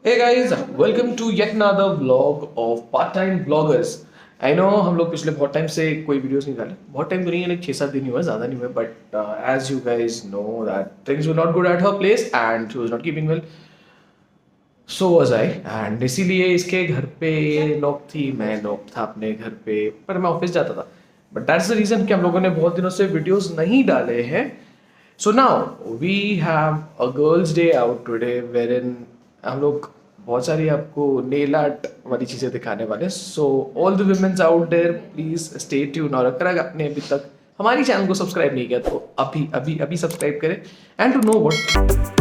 Hey guys, welcome to yet another vlog of part-time bloggers. I know हम लोग पिछले बहुत टाइम से कोई वीडियोस नहीं डाले, बहुत टाइम तो नहीं है, लाइक 6-7 दिन ही हुआ, ज़्यादा नहीं हुआ, but as you guys know that things were not good at her place and she was not keeping well. So was I and इसीलिए इसके घर पे नॉक थी, मैं नॉक था अपने घर पे, पर मैं ऑफिस जाता था. बट दैट्स द रीज़न कि हम लोगों ने बहुत दिनों से वीडियोस नहीं डाले हैं. So now we have a girls' day out today wherein हम लोग बहुत सारी आपको नेल आर्ट वाली चीज़ें दिखाने वाले हैं. So all the womens out there please stay tune. और अगर आपने अभी तक हमारी चैनल को सब्सक्राइब नहीं किया तो अभी अभी अभी सब्सक्राइब करें and to know what.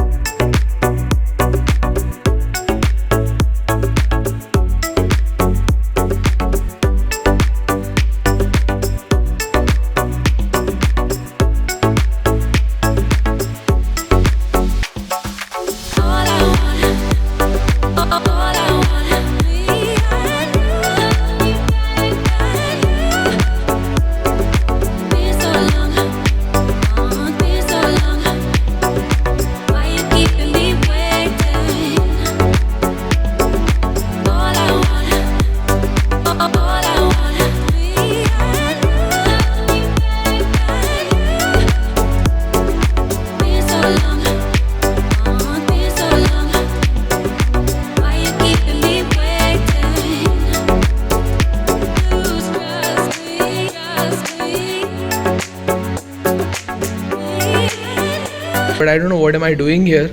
But I don't know what am I doing here.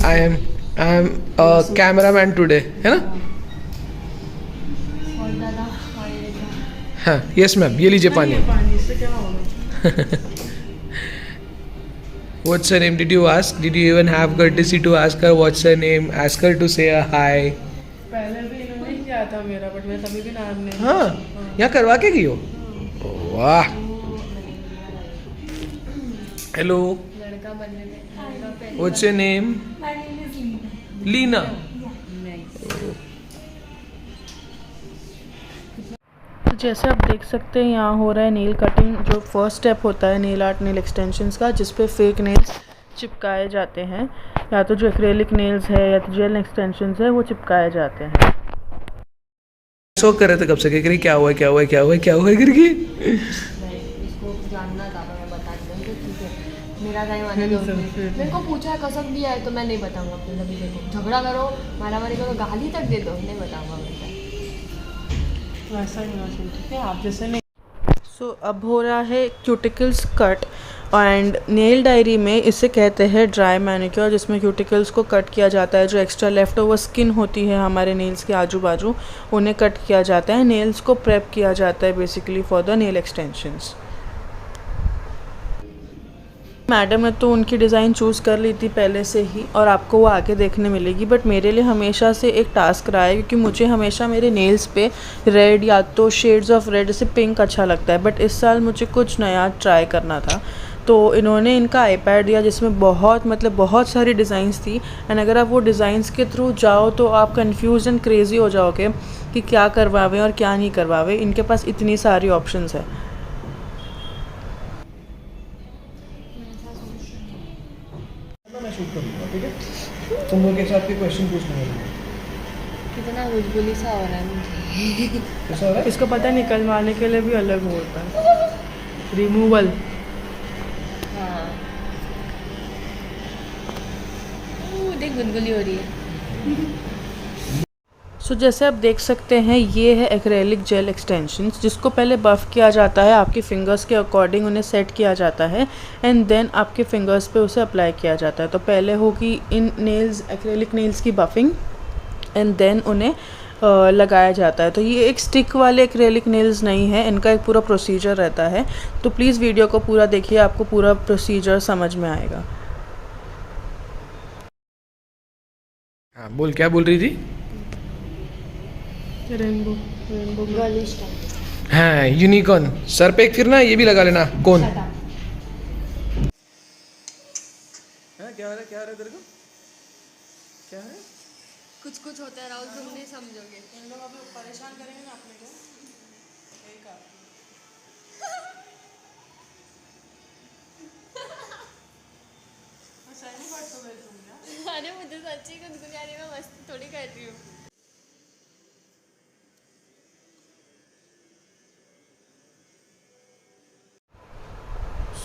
I am a cameraman today, है ना? हाँ, yes ma'am. ये लीजिए पानी. What's her name? Did you ask? Did you even have courtesy to ask her what's her name? Ask her to say a hi. पहले भी इन्होंने किया था मेरा, बट मैं तभी भी नाम नहीं. हाँ, यहाँ करवा के गई हो? वाह. Hello. लड़का बनने में What's your name? My name is Leena. Leena. तो जैसे आप देख सकते हैं यहाँ हो रहा है नेल कटिंग. जो फर्स्ट स्टेप होता है नेल आर्ट नेल एक्सटेंशंस का, जिस पे फेक नेल्स चिपकाए जाते हैं, या तो जो एक्रेलिक नेल्स है या तो जेल एक्सटेंशंस है वो चिपकाए जाते हैं. शो कर रहे थे कब से, कह रही क्या हुआ क्या हुआ क्या हुआ क्या हुआ करके. इसको जानना था तो मैं बता दूँ कि ठीक है मेरा टाइम आने दो. मेरे को पूछा है कसम दिया है तो मैं नहीं बताऊँगा अपने सभी को. झगड़ा करो मारामारी करो गाली तक दे दो नहीं बताऊँगा मैं. वैसा नहीं होना चाहिए, ठीक है? आप जैसे नहीं. सो अब हो रहा है cuticles cut. And nail diary में इसे कहते हैं ड्राई मैनिक्योर, जिसमें क्यूटिकल्स को कट किया जाता है. जो एक्स्ट्रा लेफ्ट ओवर स्किन होती है हमारे नेल्स के आजू बाजू, उन्हें कट किया जाता है. नेल्स को प्रेप किया जाता है basically for the nail extensions. Madam ने तो उनकी डिज़ाइन चूज़ कर ली थी पहले से ही, और आपको वो आगे देखने मिलेगी. बट मेरे लिए हमेशा से एक टास्क रहा है, क्योंकि मुझे हमेशा मेरे नेल्स पे रेड या तो शेड्स ऑफ रेड जैसे पिंक अच्छा लगता है. बट इस साल मुझे कुछ नया ट्राई करना था, तो इन्होंने इनका आईपैड दिया जिसमें बहुत सारी डिज़ाइंस थी. एंड अगर आप वो डिज़ाइंस के थ्रू जाओ तो आप कन्फ्यूज एंड क्रेज़ी हो जाओगे कि क्या करवावें और क्या नहीं करवावें. इनके पास इतनी सारी ऑप्शंस है. मैं शूट करूँगा, ठीक है? तुम लोग के साथ भी क्वेश्चन पूछने वाले हैं. कितना बुलबुली सा हो रहा है मुझे. कैसा हो रहा है? इसको पता है निकलवाने के लिए भी अलग होता है रिमूवल. हाँ देख बुलबुली हो रही है. सो जैसे आप देख सकते हैं ये है एक्रेलिक जेल एक्सटेंशंस, जिसको पहले बफ़ किया जाता है. आपकी फिंगर्स के अकॉर्डिंग उन्हें सेट किया जाता है एंड देन आपके फिंगर्स पे उसे अप्लाई किया जाता है. तो पहले होगी इन नेल्स एक्रेलिक नेल्स की बफिंग एंड देन उन्हें लगाया जाता है. तो ये एक स्टिक वाले एक्रेलिक नेल्स नहीं है, इनका एक पूरा प्रोसीजर रहता है. तो प्लीज़ वीडियो को पूरा देखिए, आपको पूरा प्रोसीजर समझ में आएगा. हाँ बोल, क्या बोल रही थी? Rainbow girlish type. हाँ यूनिकॉर्न. सर पे एक फिर ना ये भी लगा लेना कौन. हाँ क्या हो रहा है, क्या हो रहा है तेरे को, क्या है? कुछ कुछ होता है राहुल, तुम नहीं समझोगे. इन लोग अभी परेशान करेंगे ना अपने को. एक सही बात तो तुम अरे मुझे सच्ची गुनगुनी आ रही है, मैं मस्ती थोड़ी कर रही हूँ।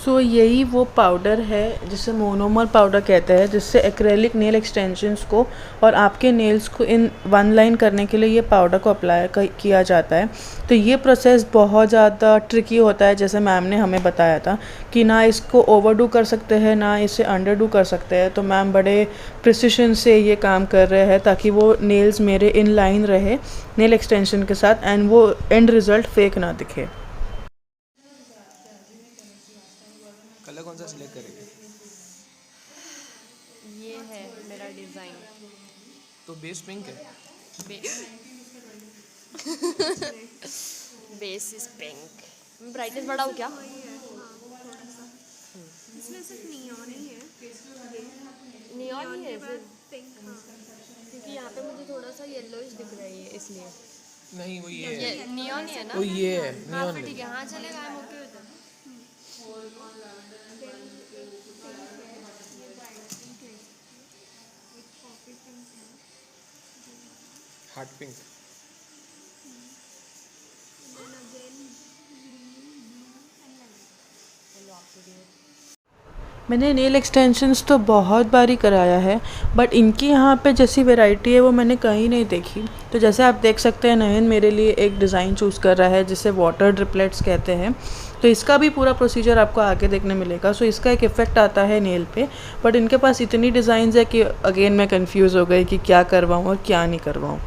सो यही वो पाउडर है जिसे मोनोमर पाउडर कहते हैं, जिससे एक्रेलिक नेल एक्सटेंशंस को और आपके नेल्स को इन वन लाइन करने के लिए ये पाउडर को अप्लाई किया जाता है। तो ये प्रोसेस बहुत ज़्यादा ट्रिकी होता है, जैसे मैम ने हमें बताया था कि ना इसको ओवरडू कर सकते हैं ना इसे अंडरडू कर सकते हैं। तो मैम बड़े प्रिसिशन से ये काम कर रहे हैं ताकि वो नेल्स मेरे इन लाइन रहे नेल एक्सटेंशन के साथ एंड वो एंड रिज़ल्ट फेक ना दिखे। कलर कौन सा सिलेक्ट करेंगे? ये है मेरा डिज़ाइन। तो बेस पिंक है। Base is pink. ब्राइटनेस बढ़ाऊँ क्या? इसमें सिर्फ नियॉन ही है, नियॉन ही है सिर्फ, पिंक। हाँ, क्योंकि यहाँ पे मुझे थोड़ा सा येलोइश दिख रहा है इसलिए। नहीं वो ये ये नियॉन ही है ना? वो ये है हाँ नियॉन फिर नहीं। ठीक है, हाँ चलेगा, I am okay with that. Heart pink. मैंने नेल एक्सटेंशंस तो बहुत बारी कराया है, बट इनकी यहाँ पे जैसी वैरायटी है वो मैंने कहीं नहीं देखी। तो जैसे आप देख सकते हैं नयन मेरे लिए एक डिज़ाइन चूज़ कर रहा है जिसे वाटर ड्रिपलेट्स कहते हैं। तो इसका भी पूरा प्रोसीजर आपको आगे देखने मिलेगा। सो इसका एक इफ़ेक्ट आता है नेल पे, बट इनके पास इतनी डिज़ाइंस है कि अगेन मैं कंफ्यूज हो गई कि क्या करवाऊँ और क्या नहीं करवाऊँ।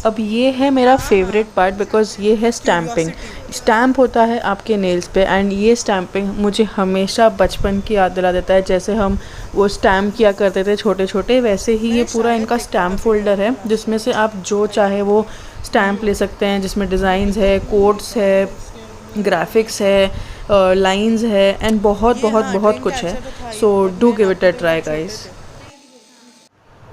अब ये है मेरा फेवरेट पार्ट बिकॉज़ ये है स्टैम्पिंग। स्टैम्प होता है आपके नेल्स पे एंड ये स्टैम्पिंग मुझे हमेशा बचपन की याद दिला देता है। जैसे हम वो स्टैम्प किया करते थे छोटे छोटे, वैसे ही ये पूरा इनका स्टैम्प फोल्डर है जिसमें से आप जो चाहे वो स्टैम्प ले सकते हैं, जिसमें डिज़ाइंस है, कोड्स है, ग्राफिक्स है, लाइंस है एंड बहुत बहुत बहुत कुछ है। So do give it a try guys.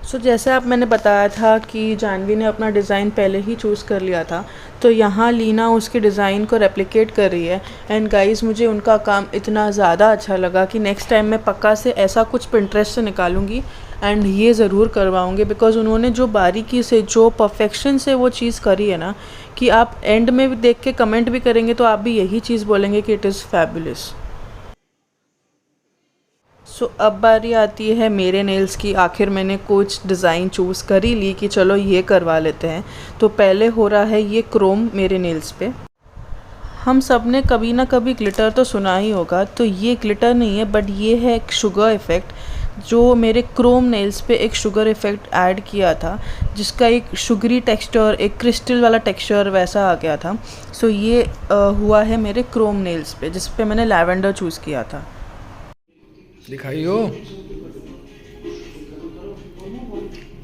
So जैसे आप मैंने बताया था कि जानवी ने अपना डिज़ाइन पहले ही चूज़ कर लिया था, तो यहाँ लीना उसके डिज़ाइन को रेप्लिकेट कर रही है एंड गाइस मुझे उनका काम इतना ज़्यादा अच्छा लगा कि नेक्स्ट टाइम मैं पक्का से ऐसा कुछ पिंटरेस्ट से निकालूंगी एंड ये ज़रूर करवाऊंगी। बिकॉज़ उन्होंने जो बारीकी से जो परफेक्शन से वो चीज़ करी है ना कि आप एंड में भी देख के कमेंट भी करेंगे तो आप भी यही चीज़ बोलेंगे कि इट इज़ फैबुलस। सो अब बारी आती है मेरे नेल्स की। आखिर मैंने कुछ डिज़ाइन चूज़ कर ही ली कि चलो ये करवा लेते हैं। तो पहले हो रहा है ये क्रोम मेरे नेल्स पे। हम सब ने कभी ना कभी ग्लिटर तो सुना ही होगा, तो ये ग्लिटर नहीं है बट ये है एक शुगर इफ़ेक्ट जो मेरे क्रोम नेल्स पे एक शुगर इफ़ेक्ट ऐड किया था, जिसका एक शुगरी टेक्सचर, एक क्रिस्टल वाला टेक्सचर वैसा आ गया था। सो ये हुआ है मेरे क्रोम नेल्स पे, जिस पे मैंने लैवेंडर चूज़ किया था। दिखाइयो।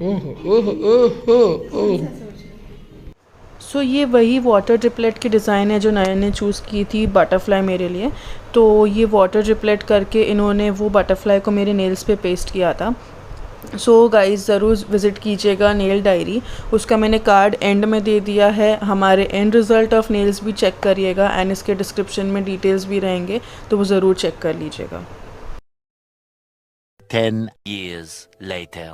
ओह ओह ओह ओह ओह। सो ये वही वाटर ड्रिपलेट की डिज़ाइन है जो नयन ने चूज़ की थी बटरफ्लाई मेरे लिए। तो ये वाटर ड्रिपलेट करके इन्होंने वो बटरफ्लाई को मेरे नेल्स पे पेस्ट किया था। सो गाइस ज़रूर विज़िट कीजिएगा नेल डायरी, उसका मैंने कार्ड एंड में दे दिया है। हमारे एंड रिज़ल्ट ऑफ नेल्स भी चेक करिएगा एंड इसके डिस्क्रिप्शन में डिटेल्स भी रहेंगे, तो वो ज़रूर चेक कर लीजिएगा। 10 years later.